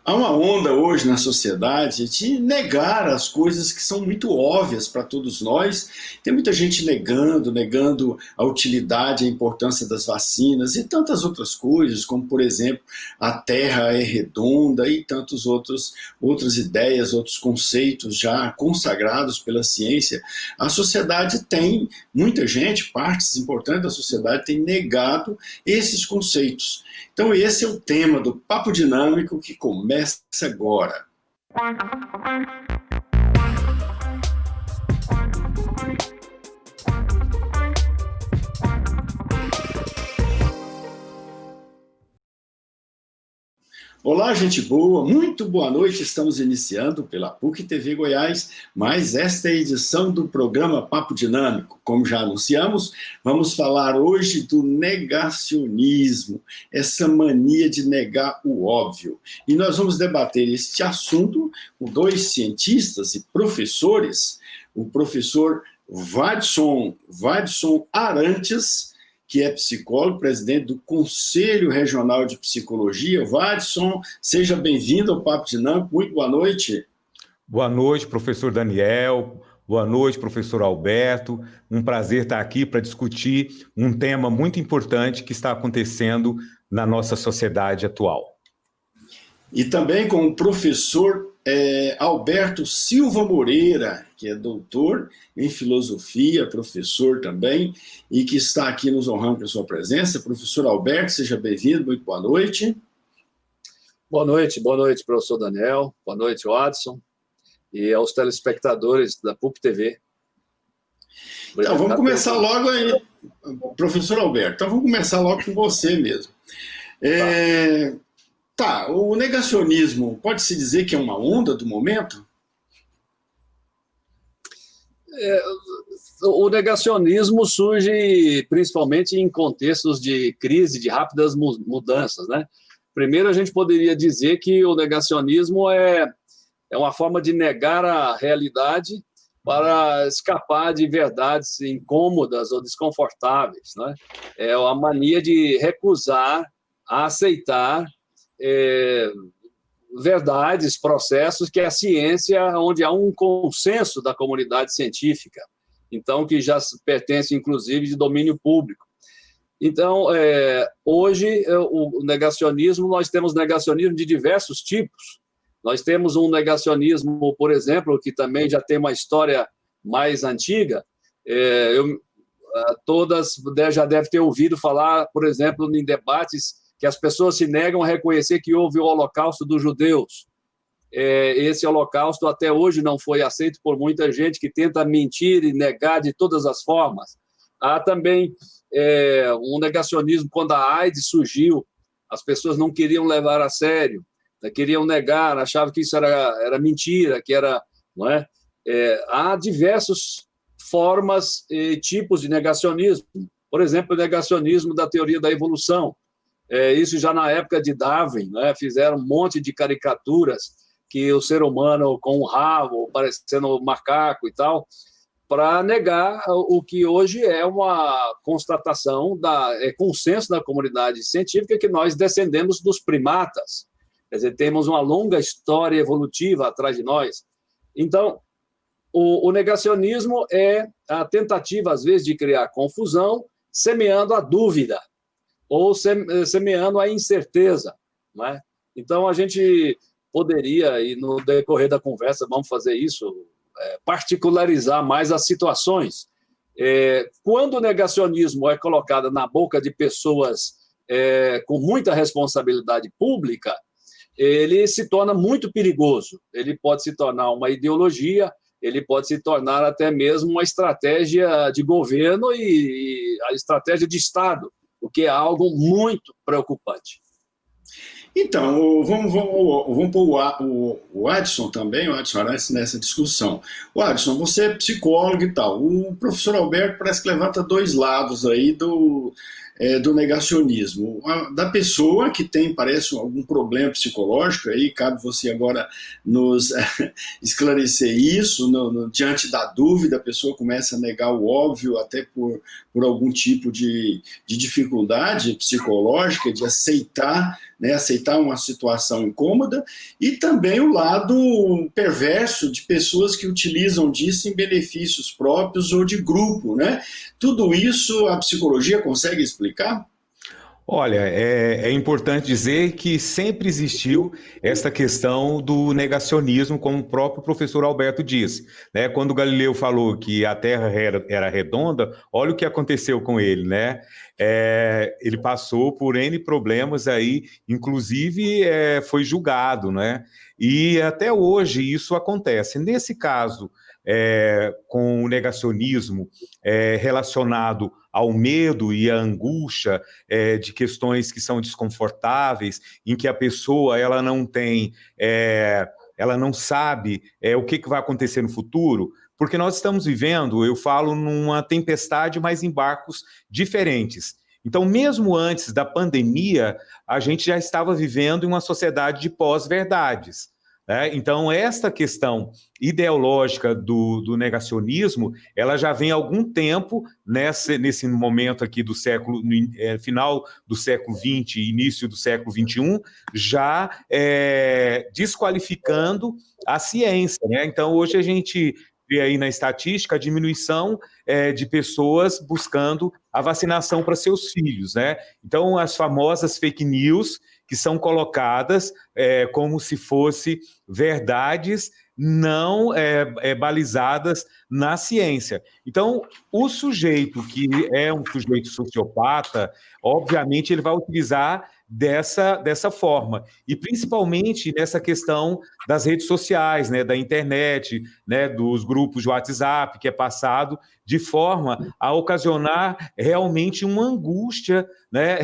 Há uma onda hoje na sociedade de negar as coisas que são muito óbvias para todos nós. Tem muita gente negando a utilidade e a importância das vacinas e tantas outras coisas, como, por exemplo, a Terra é redonda e tantas outras ideias, outros conceitos já consagrados pela ciência. A sociedade tem, muita gente, partes importantes da sociedade, tem negado esses conceitos. Então esse é o tema do Papo Dinâmico que começa agora. Olá, gente boa, muito boa noite. Estamos iniciando pela PUC TV Goiás, mais esta edição do programa Papo Dinâmico. Como já anunciamos, vamos falar hoje do negacionismo, essa mania de negar o óbvio. E nós vamos debater este assunto com dois cientistas e professores, o professor Vadson Arantes, que é psicólogo, presidente do Conselho Regional de Psicologia. Vadson, seja bem-vindo ao Papo Dinâmico, muito boa noite. Boa noite, professor Daniel, boa noite, professor Alberto. Um prazer estar aqui para discutir um tema muito importante que está acontecendo na nossa sociedade atual. E também com o professor Alberto Silva Moreira, que é doutor em filosofia, professor também, e que está aqui nos honrando com a sua presença. Professor Alberto, seja bem-vindo, muito boa noite. Boa noite, professor Daniel, boa noite, Watson, e aos telespectadores da PUC TV. Então, vamos começar logo aí, professor Alberto, então vamos começar logo com você mesmo. O negacionismo, pode-se dizer que é uma onda do momento? O negacionismo surge principalmente em contextos de crise, de rápidas mudanças, né? Primeiro, a gente poderia dizer que o negacionismo é uma forma de negar a realidade para escapar de verdades incômodas ou desconfortáveis, né? É a mania de recusar a aceitar verdades, processos que a ciência, onde há um consenso da comunidade científica, então que já pertence inclusive de domínio público. Então, hoje o negacionismo, nós temos negacionismo de diversos tipos. Nós temos um negacionismo, por exemplo, que também já tem uma história mais antiga. Todas já devem ter ouvido falar, por exemplo, em debates que as pessoas se negam a reconhecer que houve o Holocausto dos judeus. Esse Holocausto até hoje não foi aceito por muita gente que tenta mentir e negar de todas as formas. Há também um negacionismo quando a AIDS surgiu, as pessoas não queriam levar a sério, queriam negar, achavam que isso era mentira, que era, não é? Há diversas formas e tipos de negacionismo. Por exemplo, o negacionismo da teoria da evolução. Isso já na época de Darwin, né? Fizeram um monte de caricaturas que o ser humano com um rabo, parecendo um macaco e tal, para negar o que hoje é uma constatação, consenso da comunidade científica, que nós descendemos dos primatas. Quer dizer, temos uma longa história evolutiva atrás de nós. Então, o negacionismo é a tentativa, às vezes, de criar confusão, semeando a dúvida, ou semeando a incerteza, não é? Então, a gente poderia, e no decorrer da conversa vamos fazer isso, particularizar mais as situações. Quando o negacionismo é colocado na boca de pessoas com muita responsabilidade pública, ele se torna muito perigoso. Ele pode se tornar uma ideologia, ele pode se tornar até mesmo uma estratégia de governo e a estratégia de Estado, o que é algo muito preocupante. Então, vamos pôr o Adson também, o Adson Arantes, nessa discussão. O Adson, você é psicólogo e tal. O professor Alberto parece que levanta dois lados aí do negacionismo? Da pessoa que tem, parece, algum problema psicológico, aí cabe você agora nos esclarecer isso, diante da dúvida, a pessoa começa a negar o óbvio, até por algum tipo de dificuldade psicológica, de aceitar, né, aceitar uma situação incômoda, e também o lado perverso de pessoas que utilizam disso em benefícios próprios ou de grupo, né? Tudo isso a psicologia consegue explicar? Olha, é importante dizer que sempre existiu essa questão do negacionismo, como o próprio professor Alberto disse, né? Quando Galileu falou que a Terra era redonda, olha o que aconteceu com ele, né? Ele passou por N problemas aí, inclusive foi julgado, né? E até hoje isso acontece. Nesse caso, com o negacionismo relacionado ao medo e à angústia de questões que são desconfortáveis, em que a pessoa ela não tem, ela não sabe o que vai acontecer no futuro, porque nós estamos vivendo, eu falo, numa tempestade, mas em barcos diferentes. Então, mesmo antes da pandemia, a gente já estava vivendo em uma sociedade de pós-verdades. Então, esta questão ideológica do negacionismo, ela já vem há algum tempo nesse momento aqui do século, final do século XX, início do século XXI, já desqualificando a ciência, né? Então, hoje a gente vê aí na estatística a diminuição de pessoas buscando a vacinação para seus filhos, né? Então, as famosas fake news que são colocadas como se fossem verdades não balizadas na ciência. Então, o sujeito que é um sujeito sociopata, obviamente, ele vai utilizar dessa forma, e principalmente nessa questão das redes sociais, né, da internet, né, dos grupos de WhatsApp, que é passado de forma a ocasionar realmente uma angústia, né,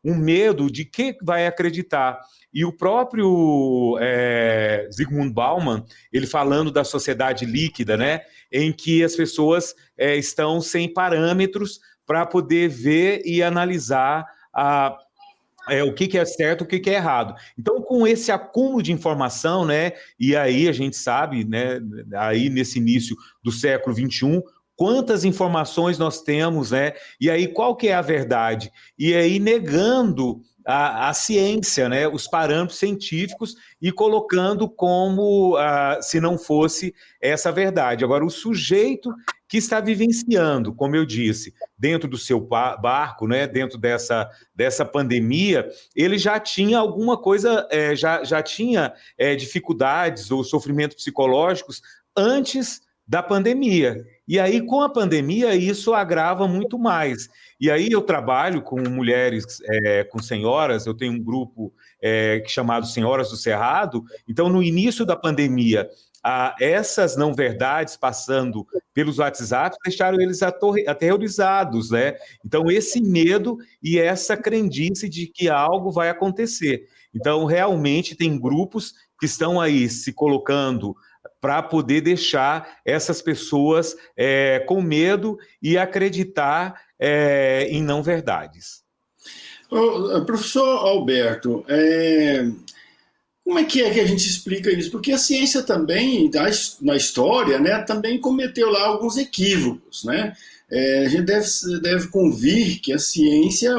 um medo de que vai acreditar. E o próprio Zygmunt Bauman, ele falando da sociedade líquida, né, em que as pessoas estão sem parâmetros para poder ver e analisar o que é certo, o que é errado. Então, com esse acúmulo de informação, né, e aí a gente sabe, né, aí nesse início do século XXI, quantas informações nós temos, né, e aí qual que é a verdade? E aí negando a ciência, né, os parâmetros científicos e colocando como se não fosse essa verdade. Agora, o sujeito que está vivenciando, como eu disse, dentro do seu barco, né, dentro dessa pandemia, ele já tinha alguma coisa, já tinha dificuldades ou sofrimentos psicológicos antes da pandemia. E aí, com a pandemia, isso agrava muito mais. E aí eu trabalho com mulheres, com senhoras, eu tenho um grupo chamado Senhoras do Cerrado. Então, no início da pandemia, essas não-verdades passando pelos WhatsApp deixaram eles aterrorizados, né? Então, esse medo e essa crendice de que algo vai acontecer. Então, realmente, tem grupos que estão aí se colocando para poder deixar essas pessoas com medo e acreditar em não-verdades. Professor Alberto, como é que a gente explica isso? Porque a ciência também, na história, né, também cometeu lá alguns equívocos, né? A gente deve convir que a ciência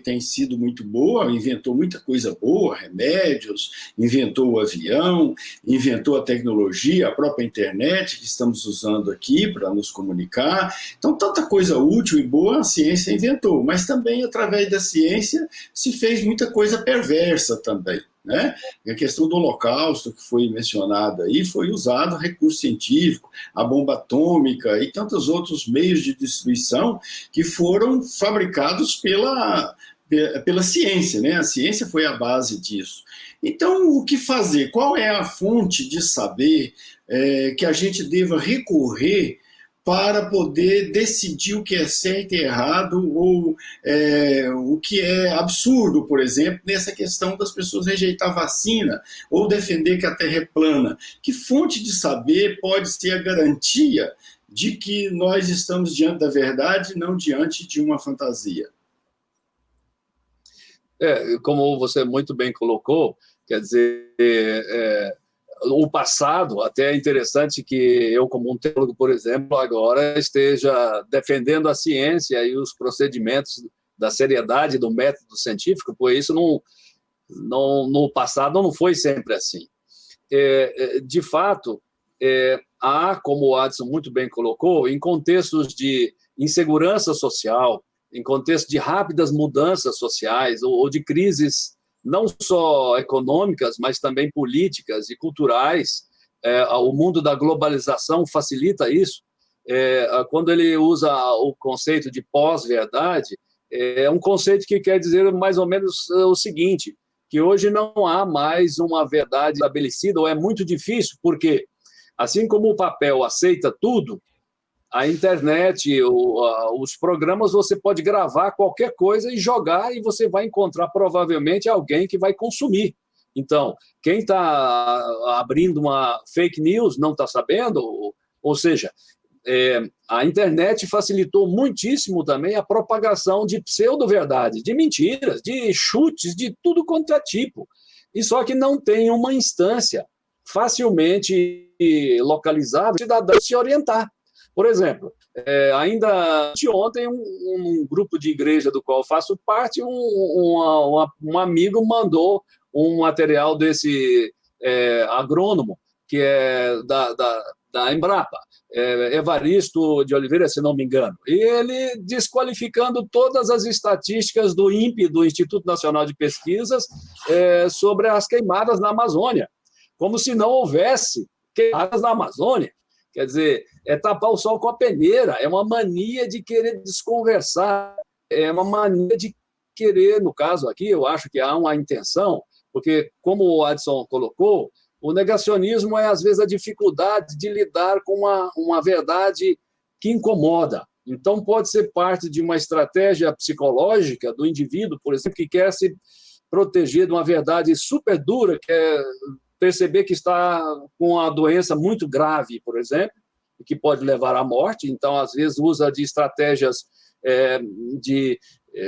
tem sido muito boa, inventou muita coisa boa, remédios, inventou o avião, inventou a tecnologia, a própria internet que estamos usando aqui para nos comunicar. Então, tanta coisa útil e boa a ciência inventou, mas também através da ciência se fez muita coisa perversa também. Né? A questão do Holocausto, que foi mencionada aí, foi usado recurso científico, a bomba atômica e tantos outros meios de destruição que foram fabricados pela ciência, né? A ciência foi a base disso. Então, o que fazer? Qual é a fonte de saber que a gente deva recorrer para poder decidir o que é certo e errado, ou o que é absurdo, por exemplo, nessa questão das pessoas rejeitar a vacina, ou defender que a Terra é plana? Que fonte de saber pode ser a garantia de que nós estamos diante da verdade, não diante de uma fantasia. Como você muito bem colocou, quer dizer, o passado, até é interessante que eu, como um teólogo, por exemplo, agora esteja defendendo a ciência e os procedimentos da seriedade do método científico, pois isso no passado não foi sempre assim. De fato, há, como o Adson muito bem colocou, em contextos de insegurança social, em contexto de rápidas mudanças sociais ou de crises não só econômicas, mas também políticas e culturais, o mundo da globalização facilita isso. Quando ele usa o conceito de pós-verdade, é um conceito que quer dizer mais ou menos o seguinte, que hoje não há mais uma verdade estabelecida, ou é muito difícil, porque, assim como o papel aceita tudo, a internet, os programas, você pode gravar qualquer coisa e jogar, e você vai encontrar provavelmente alguém que vai consumir. Então, quem está abrindo uma fake news não está sabendo, ou seja, a internet facilitou muitíssimo também a propagação de pseudo-verdades, de mentiras, de chutes, de tudo quanto é tipo. E só que não tem uma instância facilmente localizável para o cidadão se orientar. Por exemplo, ainda de ontem, um grupo de igreja do qual faço parte, um amigo mandou um material desse agrônomo, que é da Embrapa, Evaristo de Oliveira, se não me engano, e ele desqualificando todas as estatísticas do INPE, do Instituto Nacional de Pesquisas, sobre as queimadas na Amazônia, como se não houvesse queimadas na Amazônia. Quer dizer, tapar o sol com a peneira, é uma mania de querer desconversar, é uma mania de querer, no caso aqui, eu acho que há uma intenção, porque, como o Adson colocou, o negacionismo é, às vezes, a dificuldade de lidar com uma verdade que incomoda. Então, pode ser parte de uma estratégia psicológica do indivíduo, por exemplo, que quer se proteger de uma verdade super dura, que é perceber que está com uma doença muito grave, por exemplo, que pode levar à morte. Então, às vezes, usa de estratégias de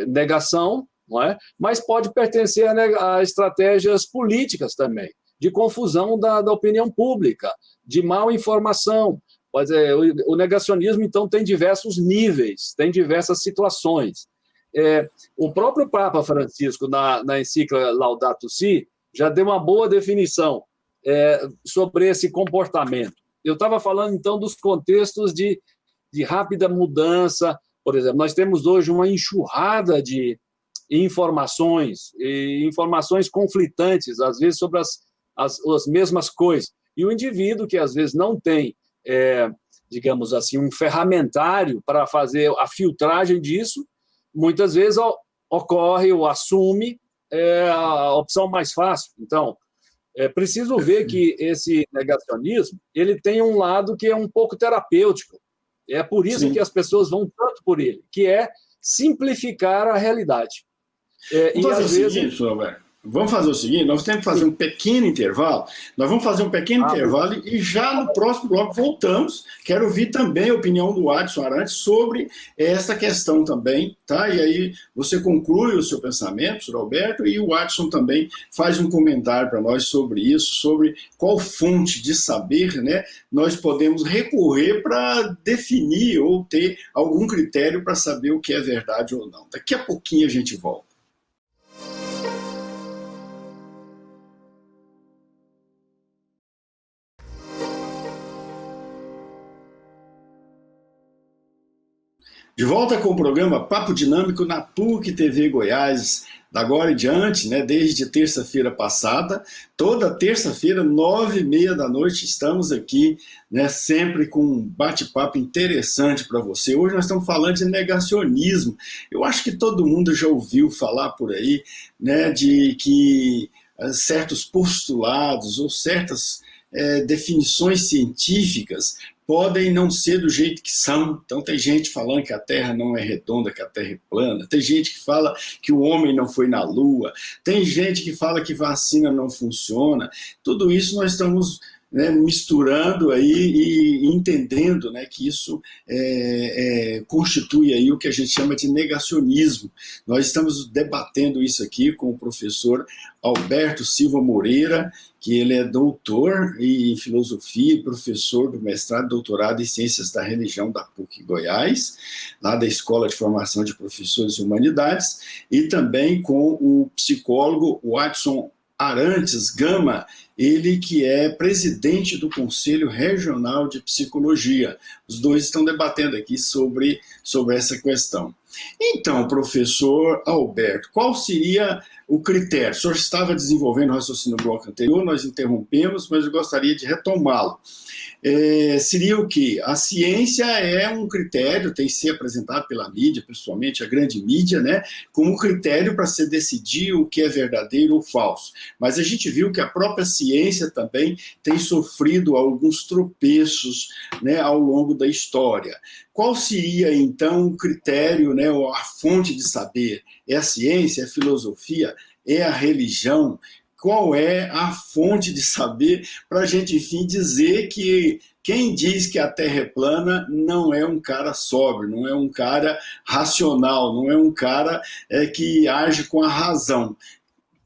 negação, não é? Mas pode pertencer a estratégias políticas também, de confusão da opinião pública, de mal informação. O negacionismo, então, tem diversos níveis, tem diversas situações. O próprio Papa Francisco, na encíclica Laudato Si, já deu uma boa definição sobre esse comportamento. Eu estava falando, então, dos contextos de rápida mudança. Por exemplo, nós temos hoje uma enxurrada de informações, e informações conflitantes, às vezes sobre as mesmas coisas. E o indivíduo que, às vezes, não tem, digamos assim, um ferramentário para fazer a filtragem disso, muitas vezes ocorre ou assume a opção mais fácil. Então, é preciso ver que esse negacionismo ele tem um lado que é um pouco terapêutico. É por isso que as pessoas vão tanto por ele, que é simplificar a realidade. Vamos fazer o seguinte, nós temos que fazer um pequeno intervalo, nós vamos fazer um pequeno intervalo e já no próximo bloco voltamos. Quero ouvir também a opinião do Adson Arantes sobre essa questão também, tá? E aí você conclui o seu pensamento, Sr. Alberto, e o Adson também faz um comentário para nós sobre isso, sobre qual fonte de saber, né, nós podemos recorrer para definir ou ter algum critério para saber o que é verdade ou não. Daqui a pouquinho a gente volta. De volta com o programa Papo Dinâmico na PUC TV Goiás, da agora em diante, né, desde terça-feira passada, toda terça-feira, 9h30 da noite, estamos aqui, né, sempre com um bate-papo interessante para você. Hoje nós estamos falando de negacionismo. Eu acho que todo mundo já ouviu falar por aí, né, de que certos postulados ou certas definições científicas podem não ser do jeito que são. Então tem gente falando que a Terra não é redonda, que a Terra é plana, tem gente que fala que o homem não foi na Lua, tem gente que fala que vacina não funciona. Tudo isso nós estamos né, misturando aí e entendendo, né, que isso constitui aí o que a gente chama de negacionismo. Nós estamos debatendo isso aqui com o professor Alberto Silva Moreira, que ele é doutor em filosofia e professor do mestrado e doutorado em ciências da religião da PUC Goiás, lá da Escola de Formação de Professores de Humanidades, e também com o psicólogo Watson Arantes Gama, ele que é presidente do Conselho Regional de Psicologia. Os dois estão debatendo aqui sobre essa questão. Então, professor Alberto, qual seria o critério? O senhor estava desenvolvendo o raciocínio no bloco anterior, nós interrompemos, mas eu gostaria de retomá-lo. Seria o quê? A ciência é um critério, tem que ser apresentado pela mídia, principalmente a grande mídia, né, como critério para se decidir o que é verdadeiro ou falso. Mas a gente viu que a própria ciência também tem sofrido alguns tropeços, né, ao longo da história. Qual seria, então, o critério, né, ou a fonte de saber? É a ciência, é a filosofia, é a religião? Qual é a fonte de saber para a gente, enfim, dizer que quem diz que a Terra é plana não é um cara sóbrio, não é um cara racional, não é um cara que age com a razão?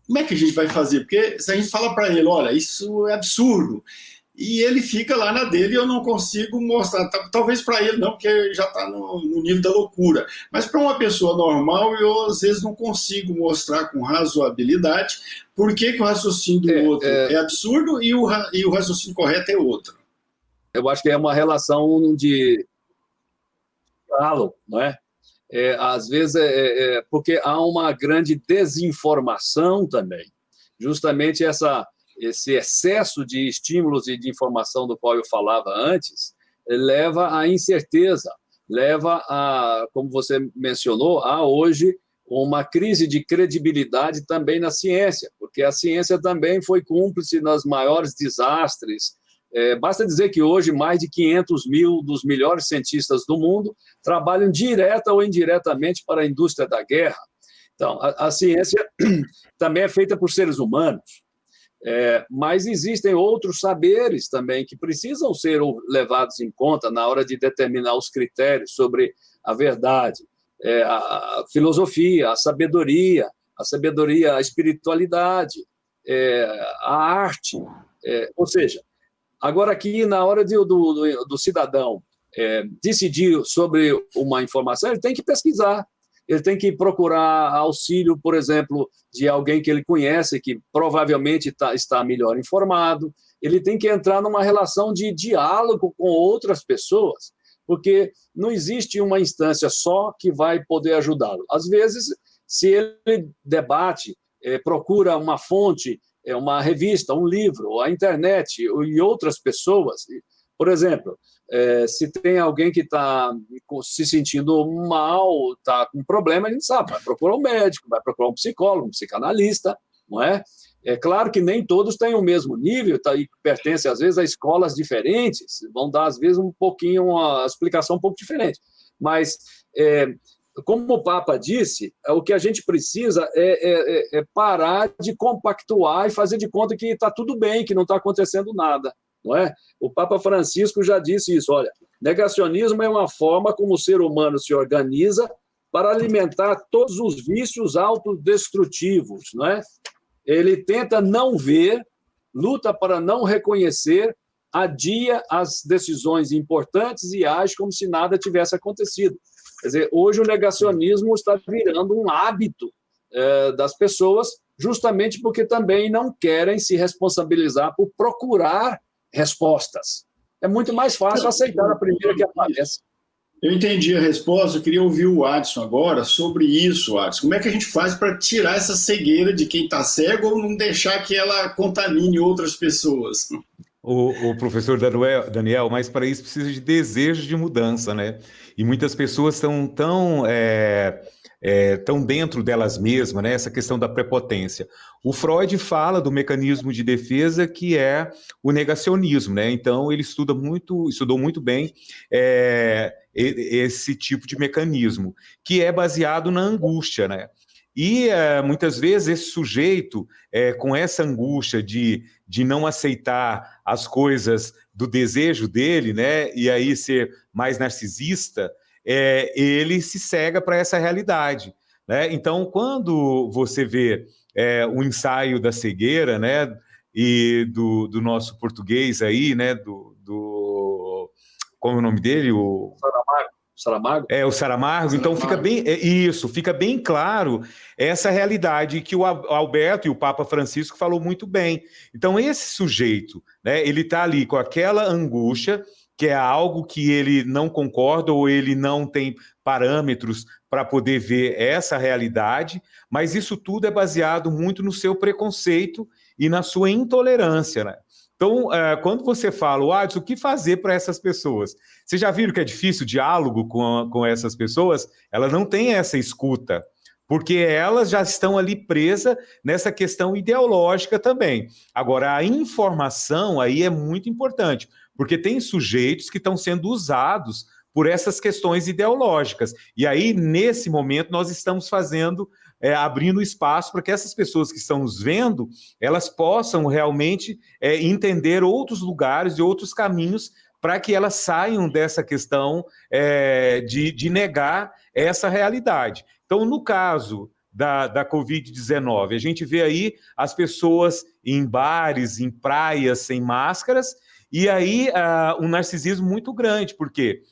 Como é que a gente vai fazer? Porque se a gente fala para ele, olha, isso é absurdo, e ele fica lá na dele e eu não consigo mostrar. Talvez para ele não, porque já está no nível da loucura. Mas para uma pessoa normal, eu às vezes não consigo mostrar com razoabilidade por que o raciocínio do outro é absurdo e o raciocínio correto é outro. Eu acho que é uma relação de diálogo, não é? Às vezes porque há uma grande desinformação também. Justamente esse excesso de estímulos e de informação do qual eu falava antes leva à incerteza, leva a, como você mencionou, a hoje uma crise de credibilidade também na ciência, porque a ciência também foi cúmplice nos maiores desastres. Basta dizer que hoje mais de 500 mil dos melhores cientistas do mundo trabalham direta ou indiretamente para a indústria da guerra. Então, a ciência também é feita por seres humanos. Mas existem outros saberes também que precisam ser levados em conta na hora de determinar os critérios sobre a verdade. A filosofia, a sabedoria, a espiritualidade, a arte. Ou seja, agora aqui na hora do cidadão decidir sobre uma informação, ele tem que pesquisar. Ele tem que procurar auxílio, por exemplo, de alguém que ele conhece, que provavelmente está melhor informado. Ele tem que entrar numa relação de diálogo com outras pessoas, porque não existe uma instância só que vai poder ajudá-lo. Às vezes, se ele debate, procura uma fonte, uma revista, um livro, a internet e outras pessoas, por exemplo, se tem alguém que está se sentindo mal, está com problema, a gente sabe, vai procurar um médico, vai procurar um psicólogo, um psicanalista, não é? É claro que nem todos têm o mesmo nível, e pertencem, às vezes, a escolas diferentes, vão dar, às vezes, uma explicação um pouco diferente. Mas, como o Papa disse, o que a gente precisa é parar de compactuar e fazer de conta que está tudo bem, que não está acontecendo nada. Não é? O Papa Francisco já disse isso, olha, negacionismo é uma forma como o ser humano se organiza para alimentar todos os vícios autodestrutivos, não é? Ele tenta não ver, luta para não reconhecer, adia as decisões importantes e age como se nada tivesse acontecido. Quer dizer, hoje o negacionismo está virando um hábito das pessoas, justamente porque também não querem se responsabilizar por procurar respostas. É muito mais fácil aceitar a primeira que aparece. Eu entendi a resposta, eu queria ouvir o Adson agora sobre isso, Adson. Como é que a gente faz para tirar essa cegueira de quem está cego ou não deixar que ela contamine outras pessoas? O professor Daniel, mas para isso precisa de desejo de mudança, né? E muitas pessoas estão tão dentro delas mesmas, né? Essa questão da prepotência. O Freud fala do mecanismo de defesa que é o negacionismo, né? Então ele estudou muito bem esse tipo de mecanismo, que é baseado na angústia, né? E muitas vezes esse sujeito, com essa angústia de não aceitar as coisas do desejo dele, né, e aí ser mais narcisista, ele se cega para essa realidade, né? Então, quando você vê o ensaio da cegueira, né, e do nosso português aí, né, como é o nome dele? Saramago? O Saramago. Então fica bem fica bem claro essa realidade que o Alberto e o Papa Francisco falou muito bem. Então esse sujeito, né, ele está ali com aquela angústia, que é algo que ele não concorda ou ele não tem parâmetros para poder ver essa realidade, mas isso tudo é baseado muito no seu preconceito e na sua intolerância, né? Então, quando você fala, Adson, o que fazer para essas pessoas? Vocês já viram que é difícil o diálogo com essas pessoas? Elas não têm essa escuta, porque elas já estão ali presas nessa questão ideológica também. Agora, a informação aí é muito importante, porque tem sujeitos que estão sendo usados por essas questões ideológicas. E aí, nesse momento, nós estamos abrindo espaço para que essas pessoas que estão nos vendo, elas possam realmente entender outros lugares e outros caminhos para que elas saiam dessa questão de negar essa realidade. Então, no caso da Covid-19, a gente vê aí as pessoas em bares, em praias, sem máscaras, e aí um narcisismo muito grande, porque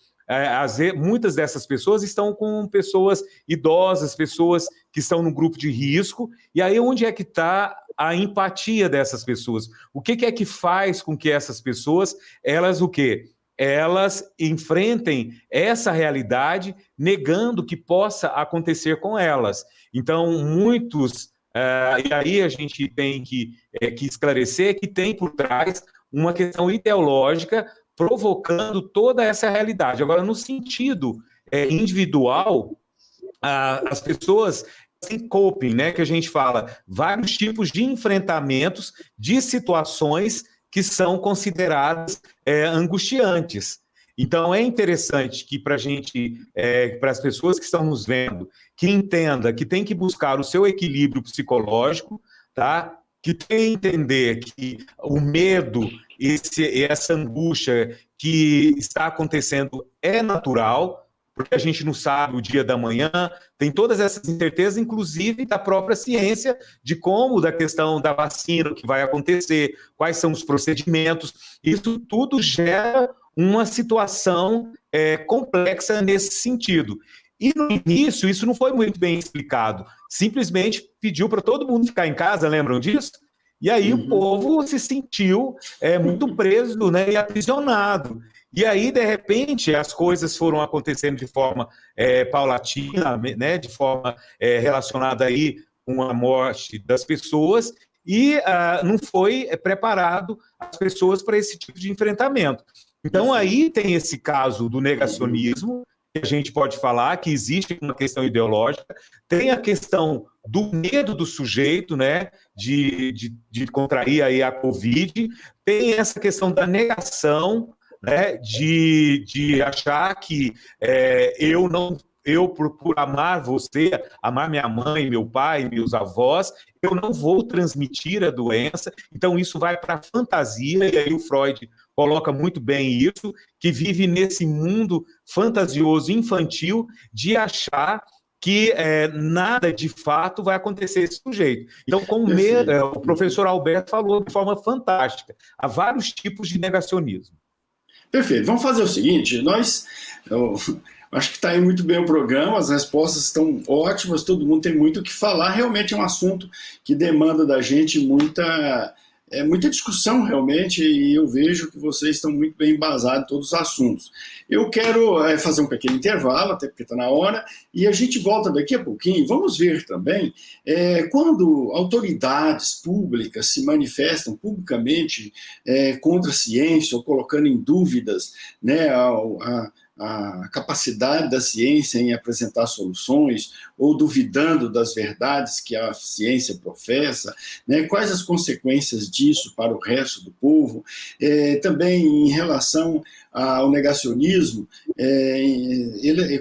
muitas dessas pessoas estão com pessoas idosas, pessoas que estão no grupo de risco, e aí onde é que está a empatia dessas pessoas? O que é que faz com que essas pessoas, elas o quê? Elas enfrentem essa realidade negando que possa acontecer com elas. Então, muitos... e aí a gente tem que esclarecer que tem por trás uma questão ideológica provocando toda essa realidade. Agora, no sentido individual, as pessoas têm coping, né, que a gente fala, vários tipos de enfrentamentos de situações que são consideradas angustiantes. Então, é interessante que para as pessoas que estão nos vendo, que entenda que tem que buscar o seu equilíbrio psicológico, tá? Que tem que entender que o medo, essa angústia que está acontecendo é natural, porque a gente não sabe o dia da manhã, tem todas essas incertezas, inclusive da própria ciência, de como, da questão da vacina, o que vai acontecer, quais são os procedimentos, isso tudo gera uma situação complexa nesse sentido. E no início, isso não foi muito bem explicado, simplesmente pediu para todo mundo ficar em casa, lembram disso? E aí o povo se sentiu muito preso, né, e aprisionado. E aí, de repente, as coisas foram acontecendo de forma paulatina, né, de forma relacionada aí com a morte das pessoas, e não foi preparado as pessoas para esse tipo de enfrentamento. Então, aí tem esse caso do negacionismo, que a gente pode falar que existe uma questão ideológica, tem a questão do medo do sujeito, né, de contrair aí a Covid, tem essa questão da negação, né, de achar que eu por amar você, amar minha mãe, meu pai, meus avós, eu não vou transmitir a doença, então isso vai para a fantasia, e aí o Freud coloca muito bem isso, que vive nesse mundo fantasioso, infantil, de achar que nada de fato vai acontecer desse sujeito. Então, o professor Alberto falou de forma fantástica, há vários tipos de negacionismo. Perfeito. Vamos fazer o seguinte, eu acho que está aí muito bem o programa, as respostas estão ótimas, todo mundo tem muito o que falar, realmente é um assunto que demanda da gente muita discussão realmente, e eu vejo que vocês estão muito bem embasados em todos os assuntos. Eu quero fazer um pequeno intervalo, até porque está na hora, e a gente volta daqui a pouquinho. Vamos ver também quando autoridades públicas se manifestam publicamente contra a ciência, ou colocando em dúvidas, né, a capacidade da ciência em apresentar soluções ou duvidando das verdades que a ciência professa, né? Quais as consequências disso para o resto do povo? Também em relação ao negacionismo,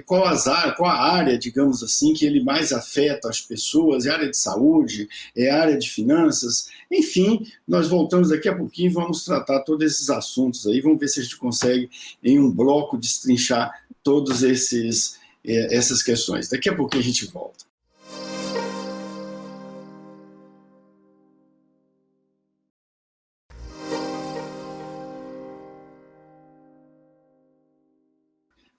qual a área, digamos assim, que ele mais afeta as pessoas? É a área de saúde? É a área de finanças? Enfim, nós voltamos daqui a pouquinho e vamos tratar todos esses assuntos aí, vamos ver se a gente consegue, em um bloco, destrinchar todas essas questões. Daqui a pouquinho a gente volta.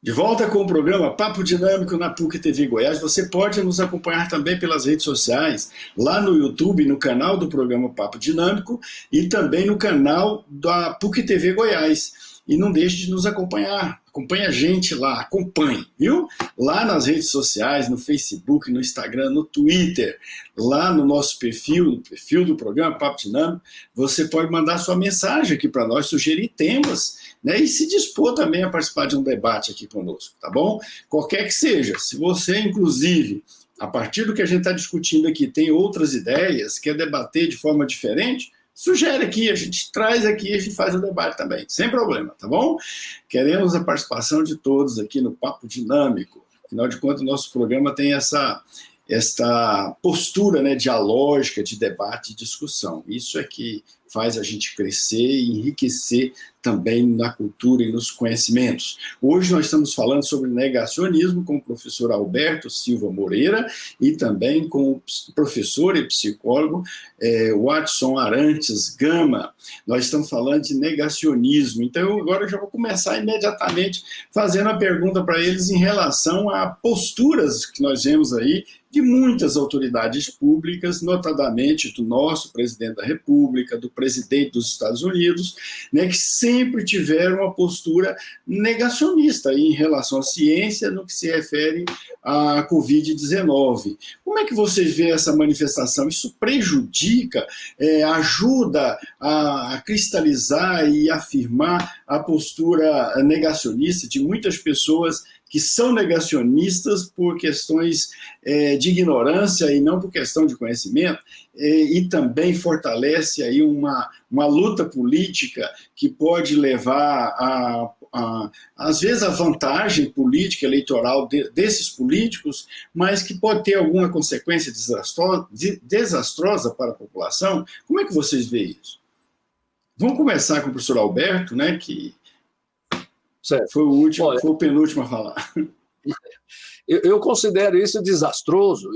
De volta com o programa Papo Dinâmico na PUC TV Goiás. Você pode nos acompanhar também pelas redes sociais, lá no YouTube, no canal do programa Papo Dinâmico e também no canal da PUC TV Goiás. E não deixe de nos acompanhar. Acompanhe a gente lá, acompanhe, viu? Lá nas redes sociais, no Facebook, no Instagram, no Twitter, lá no nosso perfil, no perfil do programa Papo Dinâmico, você pode mandar sua mensagem aqui para nós, sugerir temas, né? E se dispor também a participar de um debate aqui conosco, tá bom? Qualquer que seja, se você, inclusive, a partir do que a gente está discutindo aqui, tem outras ideias, quer debater de forma diferente, sugere aqui, a gente traz aqui, a gente faz o debate também, sem problema, tá bom? Queremos a participação de todos aqui no Papo Dinâmico. Afinal de contas, o nosso programa tem esta postura, né, dialógica, de debate e discussão. Isso é que faz a gente crescer e enriquecer também na cultura e nos conhecimentos. Hoje nós estamos falando sobre negacionismo com o professor Alberto Silva Moreira e também com o professor e psicólogo Watson Arantes Gama. Nós estamos falando de negacionismo. Então, agora eu já vou começar imediatamente fazendo a pergunta para eles em relação a posturas que nós vemos aí de muitas autoridades públicas, notadamente do nosso presidente da República, do presidente dos Estados Unidos, né, que sempre tiveram uma postura negacionista em relação à ciência no que se refere à Covid-19. Como é que vocês veem essa manifestação? Isso prejudica, ajuda a cristalizar e afirmar a postura negacionista de muitas pessoas que são negacionistas por questões de ignorância e não por questão de conhecimento, e também fortalece aí uma luta política que pode levar às vezes, a vantagem política eleitoral desses políticos, mas que pode ter alguma consequência desastrosa para a população. Como é que vocês veem isso? Vamos começar com o professor Alberto, né, que foi o último, foi o penúltimo a falar. Eu considero isso desastroso.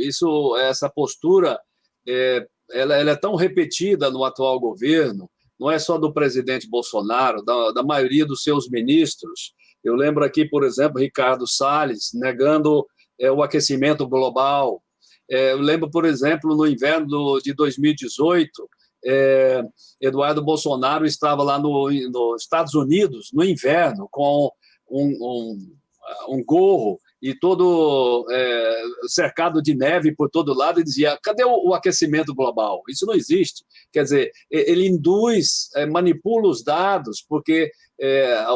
Essa postura, ela é tão repetida no atual governo, não é só do presidente Bolsonaro, da maioria dos seus ministros. Eu lembro aqui, por exemplo, Ricardo Salles negando o aquecimento global. Eu lembro, por exemplo, no inverno de 2018, Eduardo Bolsonaro estava lá nos Estados Unidos, no inverno, com um gorro e todo cercado de neve por todo lado, e dizia: cadê o aquecimento global? Isso não existe. Quer dizer, ele induz, manipula os dados, porque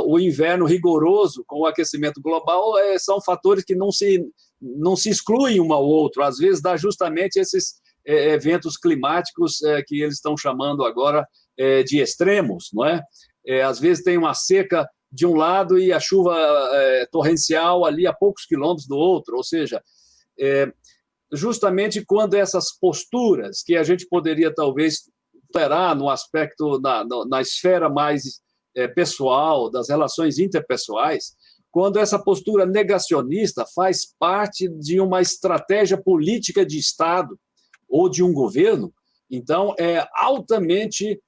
o inverno rigoroso com o aquecimento global são fatores que não se excluem um ao outro. Às vezes dá justamente esses eventos climáticos que eles estão chamando agora de extremos, não é? Às vezes tem uma seca de um lado e a chuva torrencial ali a poucos quilômetros do outro, ou seja, justamente quando essas posturas que a gente poderia talvez tolerar no aspecto, na esfera mais pessoal, das relações interpessoais, quando essa postura negacionista faz parte de uma estratégia política de Estado ou de um governo, então é altamente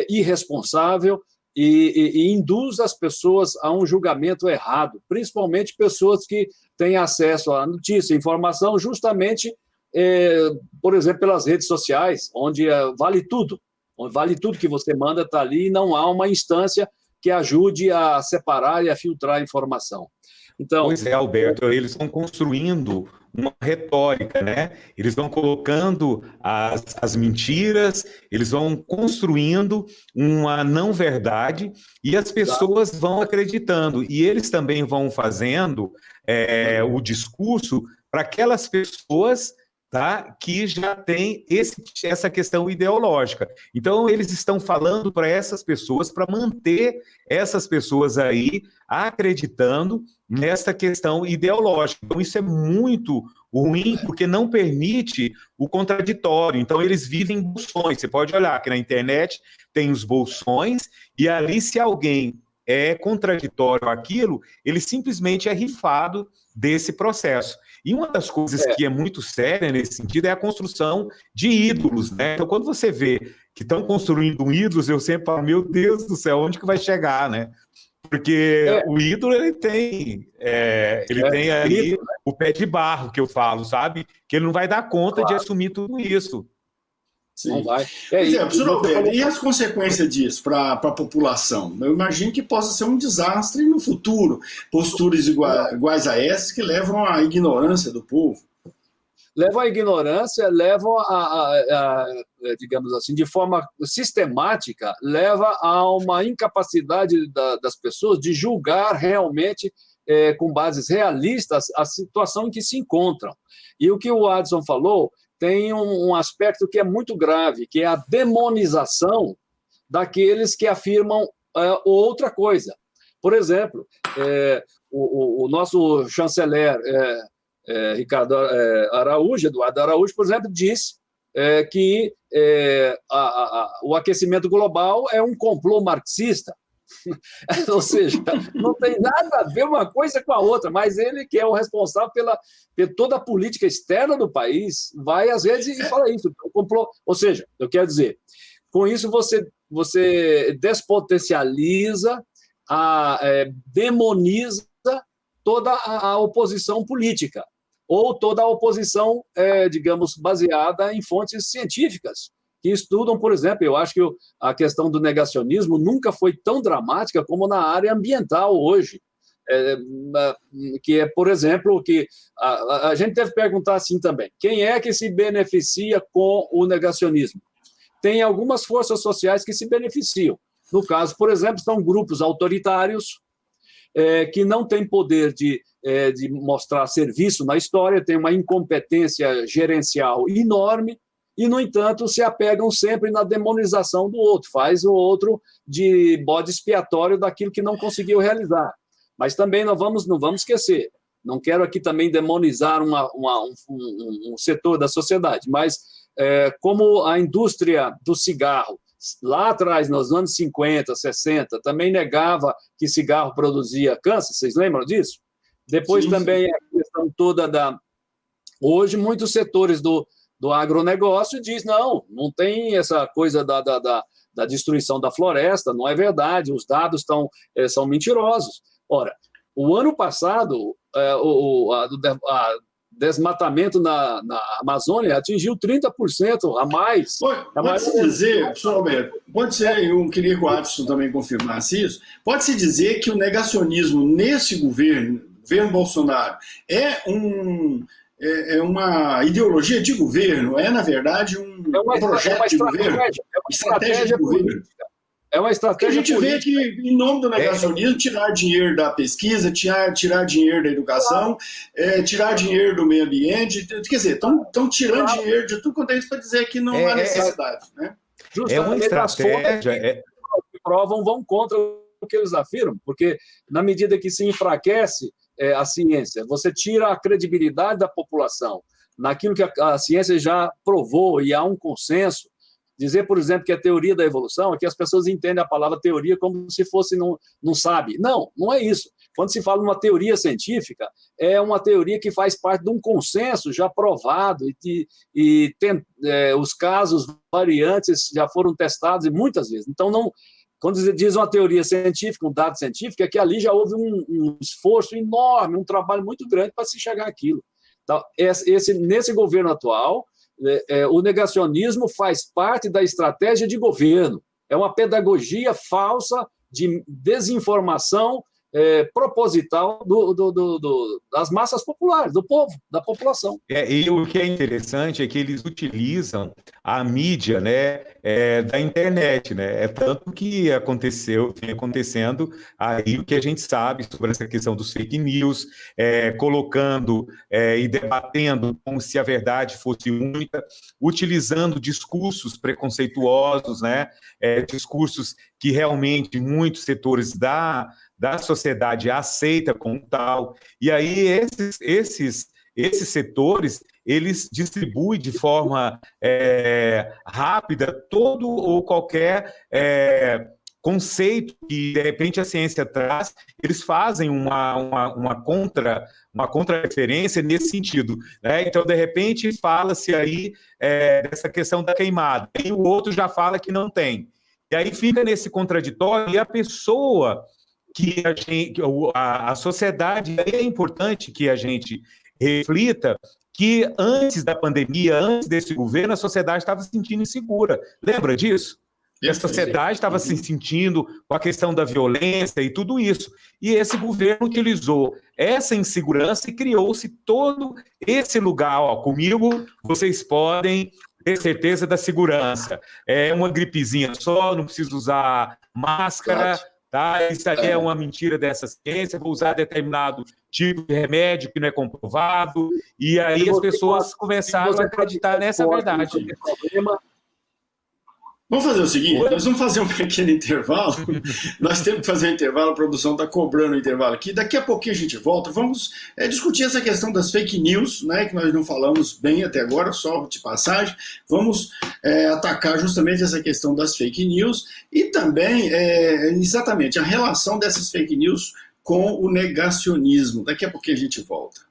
irresponsável e induz as pessoas a um julgamento errado, principalmente pessoas que têm acesso à notícia, informação, justamente, por exemplo, pelas redes sociais, onde vale tudo que você manda está ali, e não há uma instância que ajude a separar e a filtrar a informação. Então, pois é, Alberto, eles estão construindo uma retórica, né? Eles vão colocando as mentiras, eles vão construindo uma não-verdade e as pessoas vão acreditando. E eles também vão fazendo o discurso para aquelas pessoas, tá, que já têm essa questão ideológica. Então, eles estão falando para essas pessoas, para manter essas pessoas aí acreditando nessa questão ideológica. Então, isso é muito ruim, porque não permite o contraditório. Então, eles vivem bolsões. Você pode olhar que na internet tem os bolsões, e ali, se alguém é contraditório àquilo, ele simplesmente é rifado desse processo. E uma das coisas que é muito séria nesse sentido é a construção de ídolos, né? Então, quando você vê que estão construindo ídolos, eu sempre falo, meu Deus do céu, onde que vai chegar, né? Porque o ídolo, ele tem ali o pé de barro, que eu falo, sabe? Que ele não vai dar conta de assumir tudo isso. Sim. Não vai. Professor Alberto, e as consequências disso para a população? Eu imagino que possa ser um desastre no futuro, posturas iguais a essas que levam à ignorância do povo. Levam à ignorância, levam digamos assim, de forma sistemática, leva a uma incapacidade das pessoas de julgar realmente, com bases realistas, a situação em que se encontram. E o que o Adson falou tem um aspecto que é muito grave, que é a demonização daqueles que afirmam outra coisa. Por exemplo, o nosso chanceler Ricardo Araújo, Eduardo Araújo, por exemplo, diz que o aquecimento global é um complô marxista. Ou seja, não tem nada a ver uma coisa com a outra, mas ele, que é o responsável pela toda a política externa do país, vai às vezes e fala isso. Ou seja, eu quero dizer, com isso você despotencializa, demoniza toda a oposição política, ou toda a oposição, digamos, baseada em fontes científicas, que estudam, por exemplo, eu acho que a questão do negacionismo nunca foi tão dramática como na área ambiental hoje, que é, por exemplo, que a gente deve perguntar assim também, quem é que se beneficia com o negacionismo? Tem algumas forças sociais que se beneficiam. No caso, por exemplo, são grupos autoritários que não têm poder de mostrar serviço na história, têm uma incompetência gerencial enorme, e, no entanto, se apegam sempre na demonização do outro, faz o outro de bode expiatório daquilo que não conseguiu realizar. Mas também não vamos esquecer, não quero aqui também demonizar um setor da sociedade, mas como a indústria do cigarro, lá atrás, nos anos 50, 60, também negava que cigarro produzia câncer, vocês lembram disso? Depois sim, também a questão toda Hoje, muitos setores do agronegócio diz, não tem essa coisa da destruição da floresta, não é verdade, os dados são mentirosos. Ora, o ano passado, o desmatamento na Amazônia atingiu 30% a mais. Pode-se dizer, professor Alberto, eu queria que o Adson também confirmasse isso, pode-se dizer que o negacionismo nesse governo Bolsonaro, é uma ideologia de governo, na verdade, um projeto de governo, estratégia de governo. É uma estratégia política. Porque a gente vê que, em nome do negacionismo, tirar dinheiro da pesquisa, tirar dinheiro da educação, tirar dinheiro do meio ambiente, quer dizer, estão tirando dinheiro de tudo quanto é isso para dizer que não há necessidade. Né? É uma estratégia. Que provam vão contra o que eles afirmam, porque na medida que se enfraquece a ciência, você tira a credibilidade da população naquilo que a ciência já provou e há um consenso. Dizer, por exemplo, que a teoria da evolução é que as pessoas entendem a palavra teoria como se fosse não sabe. Não é isso. Quando se fala uma teoria científica, é uma teoria que faz parte de um consenso já provado e os casos variantes já foram testados e muitas vezes. Então, quando diz uma teoria científica, um dado científico, é que ali já houve um esforço enorme, um trabalho muito grande para se chegar àquilo. Então, nesse governo atual, o negacionismo faz parte da estratégia de governo. É uma pedagogia falsa de desinformação proposital das massas populares, do povo, da população. E o que é interessante é que eles utilizam a mídia, né, da internet, né? É tanto que vem acontecendo aí o que a gente sabe sobre essa questão dos fake news, colocando e debatendo como se a verdade fosse única, utilizando discursos preconceituosos, né? Discursos que realmente muitos setores da sociedade aceita como tal, e aí esses setores, eles distribuem de forma rápida todo ou qualquer conceito que, de repente, a ciência traz, eles fazem uma contra-referência nesse sentido, né? Então, de repente, fala-se aí dessa questão da queimada, e o outro já fala que não tem. E aí fica nesse contraditório, e a pessoa que a sociedade, é importante que a gente reflita que antes da pandemia, antes desse governo, a sociedade estava se sentindo insegura. Lembra disso? Que a sociedade estava se sentindo com a questão da violência e tudo isso. E esse governo utilizou essa insegurança e criou-se todo esse lugar. Ó, comigo vocês podem ter certeza da segurança. É uma gripezinha só, não precisa usar máscara. Tá? Isso aí é uma mentira dessa ciência, vou usar determinado tipo de remédio que não é comprovado, e aí as pessoas começaram a acreditar nessa verdade. Vamos fazer o seguinte, nós vamos fazer um pequeno intervalo, nós temos que fazer um intervalo, a produção está cobrando o intervalo aqui, daqui a pouquinho a gente volta, vamos discutir essa questão das fake news, né, que nós não falamos bem até agora, só de passagem, vamos atacar justamente essa questão das fake news e também, exatamente, a relação dessas fake news com o negacionismo. Daqui a pouquinho a gente volta.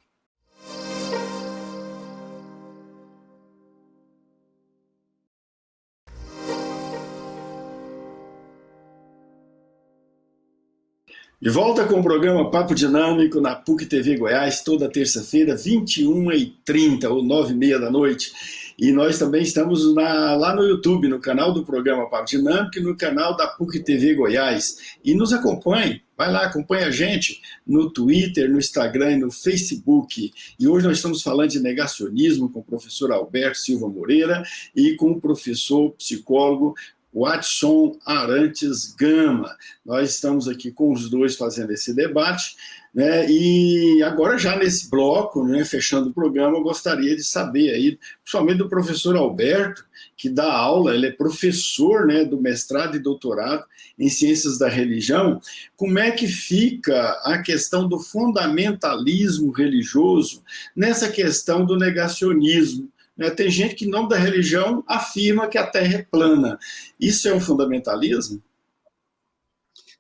De volta com o programa Papo Dinâmico na PUC TV Goiás, toda terça-feira, 21h30 ou 9h30 da noite. E nós também estamos lá no YouTube, no canal do programa Papo Dinâmico e no canal da PUC TV Goiás. E nos acompanhe, vai lá, acompanhe a gente no Twitter, no Instagram e no Facebook. E hoje nós estamos falando de negacionismo com o professor Alberto Silva Moreira e com o professor psicólogo Watson Arantes Gama. Nós estamos aqui com os dois fazendo esse debate, né? E agora já nesse bloco, né, fechando o programa, eu gostaria de saber aí, principalmente do professor Alberto, que dá aula, ele é professor, né, do mestrado e doutorado em Ciências da Religião, como é que fica a questão do fundamentalismo religioso nessa questão do negacionismo? Tem gente que, em nome da religião, afirma que a Terra é plana. Isso é um fundamentalismo?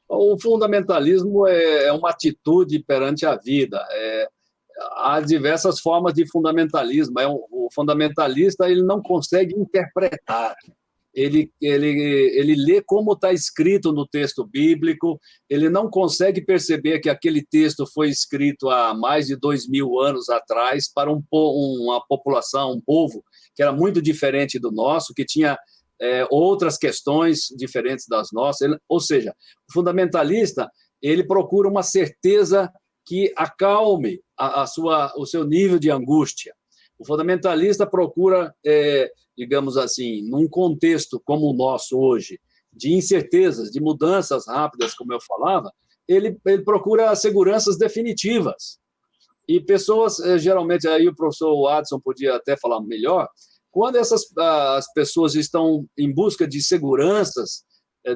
O fundamentalismo é uma atitude perante a vida. Há diversas formas de fundamentalismo. O fundamentalista ele não consegue interpretar. Ele lê como está escrito no texto bíblico, ele não consegue perceber que aquele texto foi escrito há mais de 2000 anos atrás para uma população, um povo que era muito diferente do nosso, que tinha outras questões diferentes das nossas. Ou seja, o fundamentalista ele procura uma certeza que acalme o seu nível de angústia. O fundamentalista procura, digamos assim, num contexto como o nosso hoje, de incertezas, de mudanças rápidas, como eu falava, ele procura seguranças definitivas. E pessoas, geralmente, aí o professor Watson podia até falar melhor, quando as pessoas estão em busca de seguranças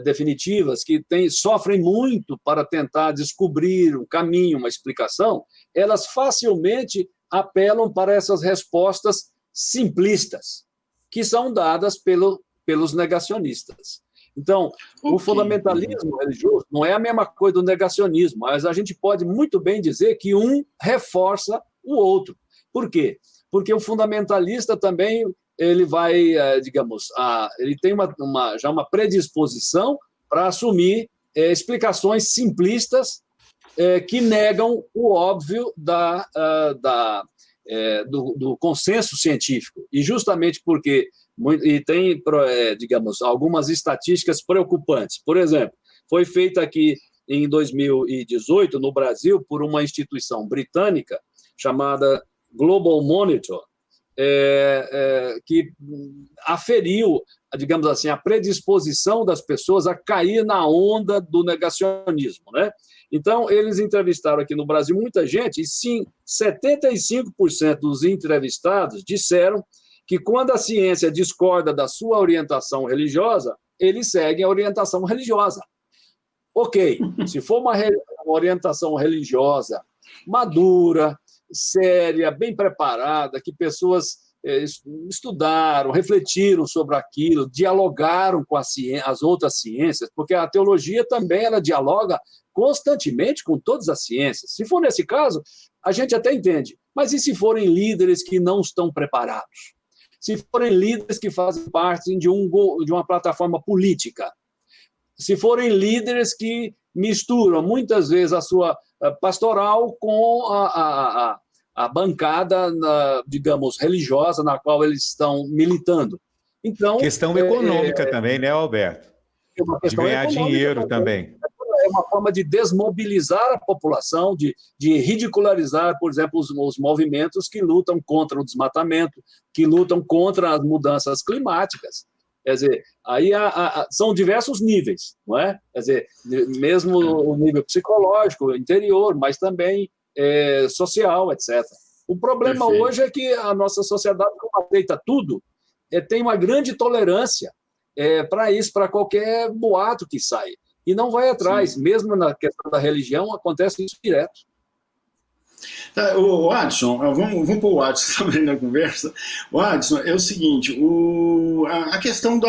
definitivas, que sofrem muito para tentar descobrir um caminho, uma explicação, elas facilmente apelam para essas respostas simplistas, que são dadas pelos negacionistas. Então, o fundamentalismo religioso não é a mesma coisa do negacionismo, mas a gente pode muito bem dizer que um reforça o outro. Por quê? Porque o fundamentalista também ele vai, digamos, ele tem já uma predisposição para assumir explicações simplistas que negam o óbvio do consenso científico. E justamente porque tem, digamos, algumas estatísticas preocupantes. Por exemplo, foi feita aqui em 2018, no Brasil, por uma instituição britânica chamada Global Monitor, que aferiu, digamos assim, a predisposição das pessoas a cair na onda do negacionismo, né? Então, eles entrevistaram aqui no Brasil muita gente, e sim, 75% dos entrevistados disseram que quando a ciência discorda da sua orientação religiosa, eles seguem a orientação religiosa. Ok, se for uma orientação religiosa madura, séria, bem preparada, que pessoas estudaram, refletiram sobre aquilo, dialogaram com as outras ciências, porque a teologia também ela dialoga constantemente com todas as ciências. Se for nesse caso, a gente até entende. Mas e se forem líderes que não estão preparados? Se forem líderes que fazem parte de uma plataforma política? Se forem líderes que misturam, muitas vezes, a sua pastoral com a bancada, digamos, religiosa na qual eles estão militando. Então, questão econômica também, né, Alberto? É uma questão de ganhar dinheiro também. É uma forma de desmobilizar a população, de ridicularizar, por exemplo, os movimentos que lutam contra o desmatamento, que lutam contra as mudanças climáticas. Quer dizer, aí são diversos níveis, não é? Quer dizer, mesmo o nível psicológico, interior, mas também social, etc. O problema Perfeito. hoje é que a nossa sociedade, como aceita tudo, tem uma grande tolerância para isso, para qualquer boato que sai. E não vai atrás. Sim. Mesmo na questão da religião, acontece isso direto. Tá, o Adson, vamos pôr o Adson também na conversa. O Adson, é o seguinte, a questão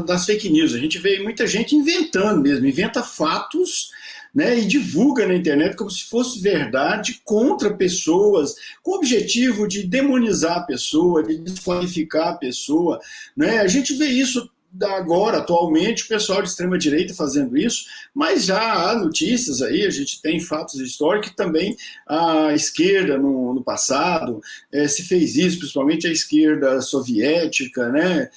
das fake news, a gente vê muita gente inventando mesmo, inventa fatos, né, e divulga na internet como se fosse verdade contra pessoas, com o objetivo de demonizar a pessoa, de desqualificar a pessoa, né? A gente vê isso agora, atualmente, o pessoal de extrema-direita fazendo isso, mas já há notícias aí, a gente tem fatos históricos que também a esquerda no passado se fez isso, principalmente a esquerda soviética, né?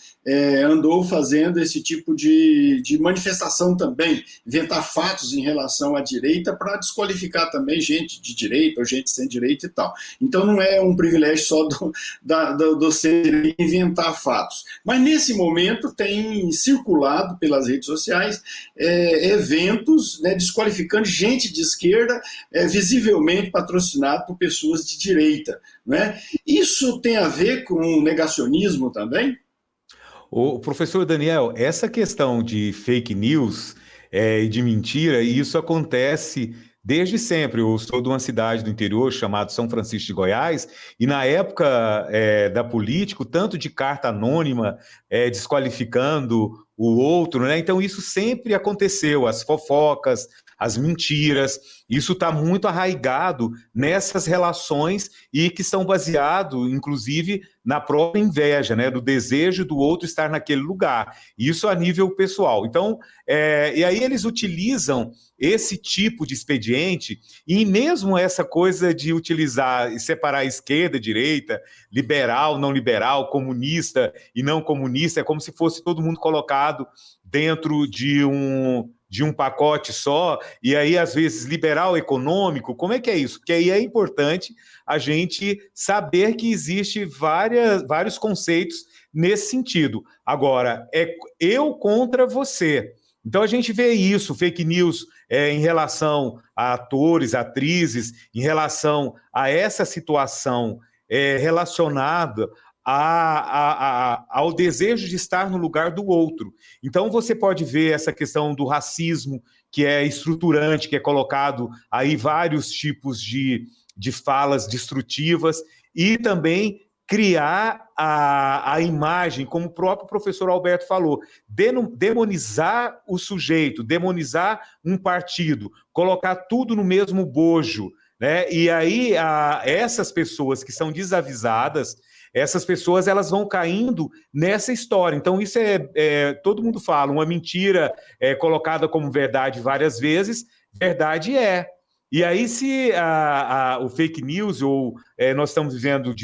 Andou fazendo esse tipo de manifestação também, inventar fatos em relação à direita para desqualificar também gente de direita ou gente sem direita e tal. Então não é um privilégio só do ser inventar fatos. Mas nesse momento tem circulado pelas redes sociais eventos, né, desqualificando gente de esquerda, visivelmente patrocinado por pessoas de direita, né? Isso tem a ver com negacionismo também? O professor Daniel, essa questão de fake news e de mentira, isso acontece desde sempre. Eu sou de uma cidade do interior chamada São Francisco de Goiás, e na época da política, tanto de carta anônima desqualificando o outro, né? Então isso sempre aconteceu, as fofocas, as mentiras, isso está muito arraigado nessas relações e que são baseados, inclusive, na própria inveja, né, do desejo do outro estar naquele lugar, isso a nível pessoal. Então, e aí eles utilizam esse tipo de expediente, e mesmo essa coisa de utilizar e separar esquerda, direita, liberal, não liberal, comunista e não comunista, é como se fosse todo mundo colocado dentro de um pacote só, e aí, às vezes, liberal econômico. Como é que é isso? Porque aí é importante a gente saber que existe vários conceitos nesse sentido. Agora, é eu contra você. Então, a gente vê isso, fake news em relação a atores, atrizes, em relação a essa situação relacionada ao desejo de estar no lugar do outro. Então, você pode ver essa questão do racismo, que é estruturante, que é colocado aí vários tipos de falas destrutivas, e também criar a imagem, como o próprio professor Alberto falou, demonizar o sujeito, demonizar um partido, colocar tudo no mesmo bojo, né? E aí essas pessoas que são desavisadas, essas pessoas elas vão caindo nessa história. Então isso todo mundo fala, uma mentira colocada como verdade várias vezes, verdade é. E aí se o fake news, ou nós estamos vivendo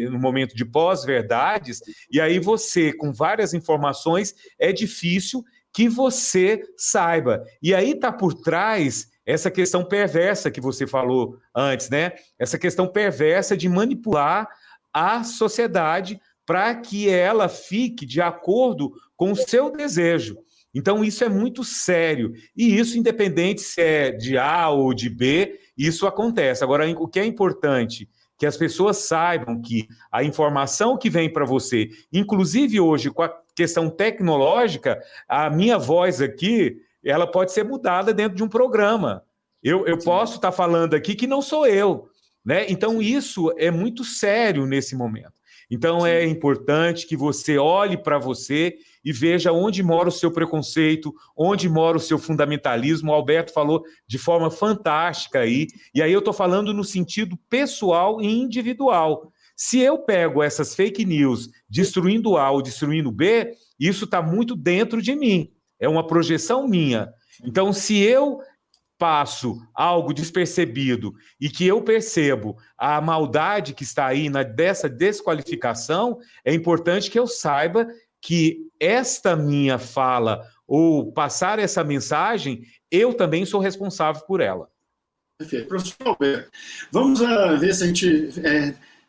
no momento de pós-verdades, e aí você, com várias informações, é difícil que você saiba. E aí está por trás essa questão perversa que você falou antes, né? Essa questão perversa de manipular a sociedade para que ela fique de acordo com o seu desejo. Então, isso é muito sério. E isso, independente se é de A ou de B, isso acontece. Agora, o que é importante que as pessoas saibam que a informação que vem para você, inclusive hoje com a questão tecnológica, a minha voz aqui, ela pode ser mudada dentro de um programa. Eu posso estar falando aqui que não sou eu, né? Então isso é muito sério nesse momento. Então é importante que você olhe para você e veja onde mora o seu preconceito, onde mora o seu fundamentalismo. O Alberto falou de forma fantástica aí, e aí eu estou falando no sentido pessoal e individual. Se eu pego essas fake news destruindo A ou destruindo B, isso está muito dentro de mim, é uma projeção minha. Então, se eu passo algo despercebido e que eu percebo a maldade que está aí dessa desqualificação, é importante que eu saiba que esta minha fala ou passar essa mensagem, eu também sou responsável por ela. Perfeito. Professor Alberto, vamos ver se a gente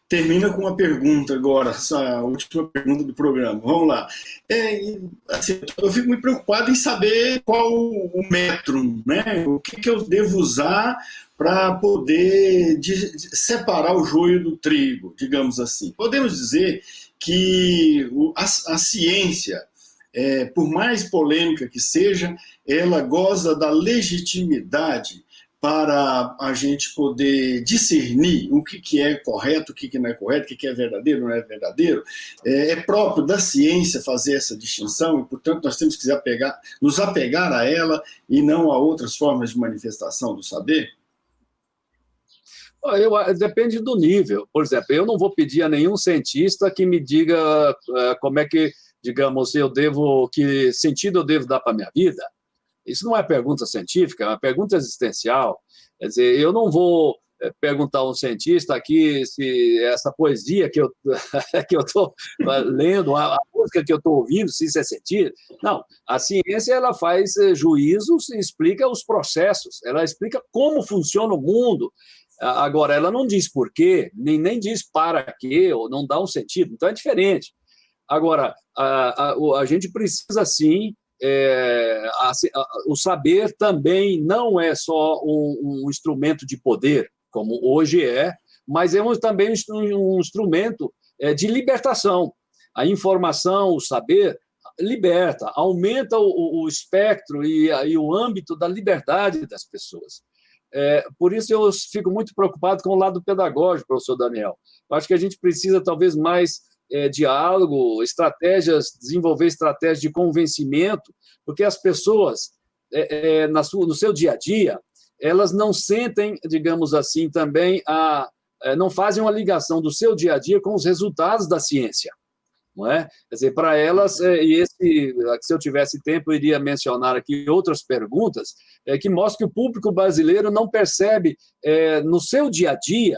termina com uma pergunta agora, essa última pergunta do programa. Vamos lá. Assim, eu fico muito preocupado em saber qual o método, né? O que eu devo usar para poder separar o joio do trigo, digamos assim. Podemos dizer que a ciência, por mais polêmica que seja, ela goza da legitimidade para a gente poder discernir o que é correto, o que não é correto, o que é verdadeiro, não é verdadeiro. É próprio da ciência fazer essa distinção e, portanto, nós temos que nos apegar a ela e não a outras formas de manifestação do saber? Depende do nível. Por exemplo, eu não vou pedir a nenhum cientista que me diga como é que, digamos, que sentido eu devo dar para a minha vida. Isso não é pergunta científica, é uma pergunta existencial. Quer dizer, eu não vou perguntar a um cientista aqui se essa poesia que eu estou lendo, a música que eu estou ouvindo, se isso é sentido. Não, a ciência ela faz juízos e explica os processos, ela explica como funciona o mundo. Agora, ela não diz por quê, nem diz para quê, ou não dá um sentido, então é diferente. Agora, a gente precisa, sim, o saber também não é só um instrumento de poder, como hoje mas é também um instrumento de libertação. A informação, o saber, liberta, aumenta o espectro e o âmbito da liberdade das pessoas. Por isso eu fico muito preocupado com o lado pedagógico, professor Daniel. Eu acho que a gente precisa talvez mais diálogo, desenvolver estratégias de convencimento, porque as pessoas, no seu dia a dia, elas não sentem, digamos assim, também, não fazem uma ligação do seu dia a dia com os resultados da ciência. Não é? Quer dizer, para elas, se eu tivesse tempo, eu iria mencionar aqui outras perguntas que mostram que o público brasileiro não percebe no seu dia a dia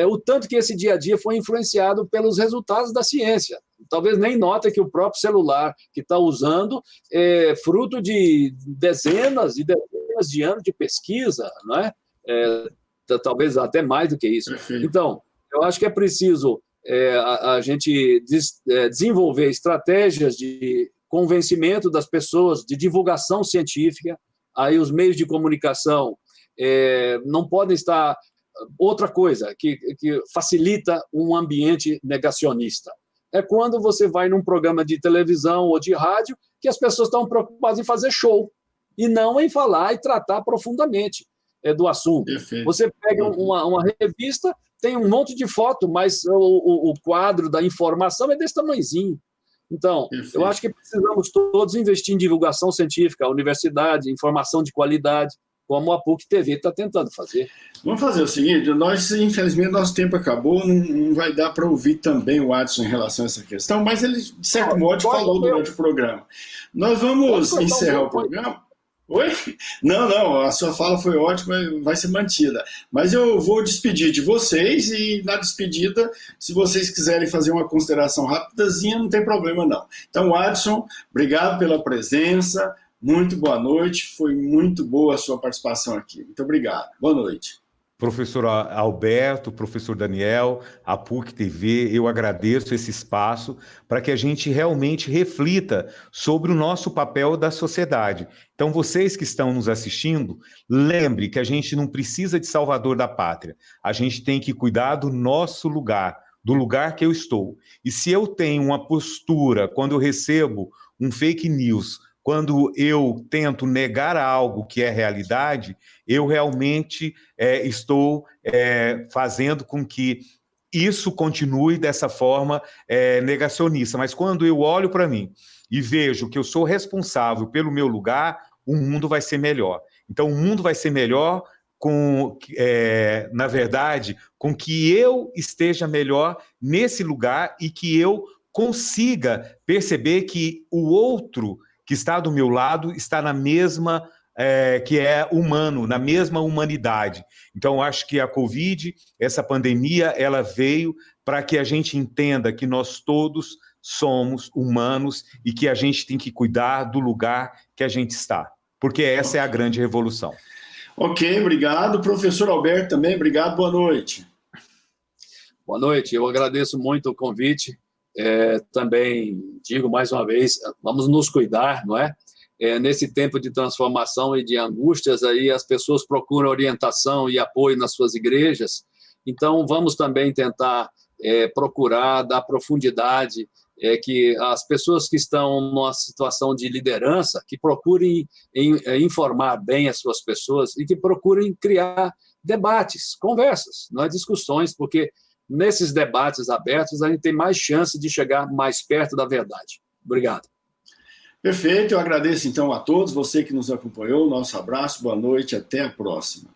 o tanto que esse dia a dia foi influenciado pelos resultados da ciência. Talvez nem nota que o próprio celular que está usando é fruto de dezenas e dezenas de anos de pesquisa, não é? Talvez até mais do que isso. Perfeito. Então, eu acho que é preciso a gente desenvolver estratégias de convencimento das pessoas, de divulgação científica. Aí os meios de comunicação não podem estar... Outra coisa que facilita um ambiente negacionista é quando você vai num programa de televisão ou de rádio que as pessoas estão preocupadas em fazer show e não em falar e tratar profundamente do assunto. Perfeito. Você pega uma revista, tem um monte de foto, mas o quadro da informação é desse tamanhozinho. Então, Perfeito. Eu acho que precisamos todos investir em divulgação científica, universidade, informação de qualidade, como a PUC-TV está tentando fazer. Vamos fazer o seguinte, infelizmente, nosso tempo acabou, não vai dar para ouvir também o Adson em relação a essa questão, mas ele, de certo modo, falou durante o programa. Nós vamos encerrar o programa. Oi? Não, a sua fala foi ótima, vai ser mantida. Mas eu vou despedir de vocês e na despedida, se vocês quiserem fazer uma consideração rapidazinha, não tem problema não. Então, Adson, obrigado pela presença, muito boa noite, foi muito boa a sua participação aqui. Muito obrigado. Boa noite. Professor Alberto, professor Daniel, a PUC TV, eu agradeço esse espaço para que a gente realmente reflita sobre o nosso papel da sociedade. Então, vocês que estão nos assistindo, lembre que a gente não precisa de salvador da pátria, a gente tem que cuidar do nosso lugar, do lugar que eu estou. E se eu tenho uma postura, quando eu recebo um fake news, quando eu tento negar algo que é realidade, eu realmente estou fazendo com que isso continue dessa forma negacionista. Mas quando eu olho para mim e vejo que eu sou responsável pelo meu lugar, o mundo vai ser melhor. Então, o mundo vai ser melhor na verdade, com que eu esteja melhor nesse lugar e que eu consiga perceber que o outro que está do meu lado está na mesma, que é humano, na mesma humanidade. Então, eu acho que a Covid, essa pandemia, ela veio para que a gente entenda que nós todos somos humanos e que a gente tem que cuidar do lugar que a gente está, porque essa é a grande revolução. Ok, obrigado. Professor Alberto também, obrigado, boa noite. Boa noite, eu agradeço muito o convite. Também digo mais uma vez, vamos nos cuidar, não é? Nesse tempo de transformação e de angústias, aí as pessoas procuram orientação e apoio nas suas igrejas, então vamos também tentar procurar dar profundidade, que as pessoas que estão numa situação de liderança, que procurem informar bem as suas pessoas e que procurem criar debates, conversas, não é? Discussões, porque nesses debates abertos, a gente tem mais chance de chegar mais perto da verdade. Obrigado. Perfeito, eu agradeço então a todos, você que nos acompanhou, nosso abraço, boa noite, até a próxima.